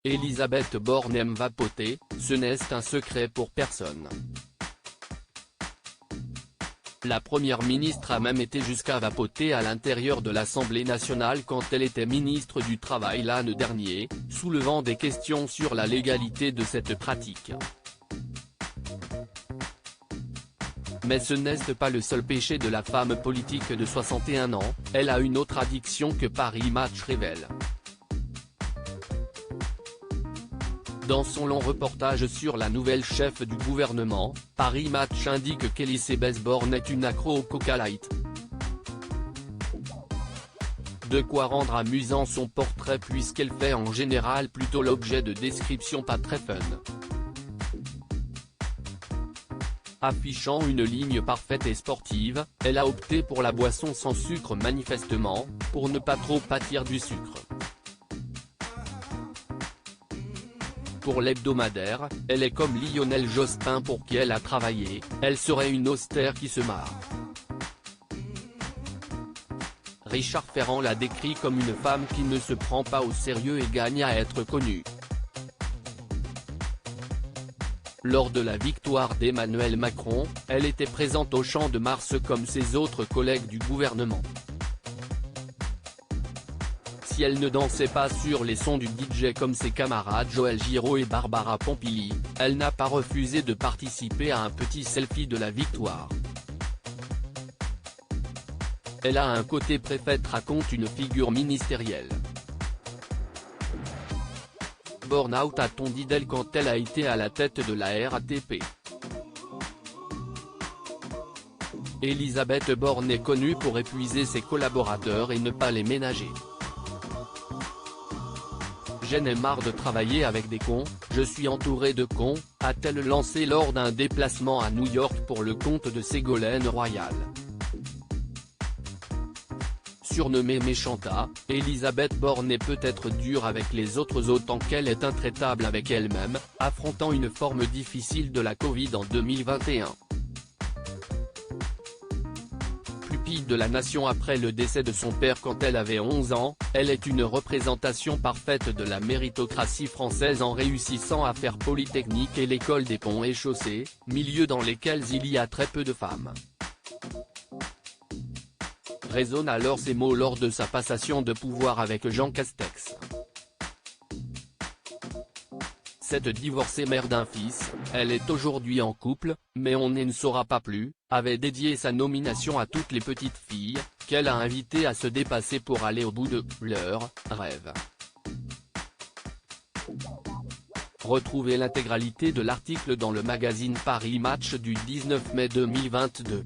Elisabeth Borne aime vapoter, ce n'est un secret pour personne. La première ministre a même été jusqu'à vapoter à l'intérieur de l'Assemblée nationale quand elle était ministre du Travail l'an dernier, soulevant des questions sur la légalité de cette pratique. Mais ce n'est pas le seul péché de la femme politique de 61 ans, elle a une autre addiction que Paris Match révèle. Dans son long reportage sur la nouvelle chef du gouvernement, Paris Match indique qu'Elisabeth Borne est une accro au Coca Light. De quoi rendre amusant son portrait puisqu'elle fait en général plutôt l'objet de descriptions pas très fun. Affichant une ligne parfaite et sportive, elle a opté pour la boisson sans sucre manifestement, pour ne pas trop pâtir du sucre. Pour l'hebdomadaire, elle est comme Lionel Jospin pour qui elle a travaillé, elle serait une austère qui se marre. Richard Ferrand la décrit comme une femme qui ne se prend pas au sérieux et gagne à être connue. Lors de la victoire d'Emmanuel Macron, elle était présente au Champ de Mars comme ses autres collègues du gouvernement. Si elle ne dansait pas sur les sons du DJ comme ses camarades Joël Giraud et Barbara Pompili, elle n'a pas refusé de participer à un petit selfie de la victoire. Elle a un côté préfète, raconte une figure ministérielle. Burn-out a-t-on dit d'elle quand elle a été à la tête de la RATP. Elisabeth Borne est connue pour épuiser ses collaborateurs et ne pas les ménager. J'en ai marre de travailler avec des cons, je suis entourée de cons, a-t-elle lancé lors d'un déplacement à New York pour le compte de Ségolène Royal. Surnommée Méchanta, Elisabeth Borne est peut-être dure avec les autres autant qu'elle est intraitable avec elle-même, affrontant une forme difficile de la Covid en 2021. Pupille de la nation après le décès de son père quand elle avait 11 ans, elle est une représentation parfaite de la méritocratie française en réussissant à faire Polytechnique et l'école des ponts et chaussées, milieux dans lesquels il y a très peu de femmes. Résonnent alors ces mots lors de sa passation de pouvoir avec Jean Castex. Cette divorcée mère d'un fils, elle est aujourd'hui en couple, mais on ne saura pas plus, avait dédié sa nomination à toutes les petites filles, qu'elle a invitées à se dépasser pour aller au bout de leurs rêves. Retrouvez l'intégralité de l'article dans le magazine Paris Match du 19 mai 2022.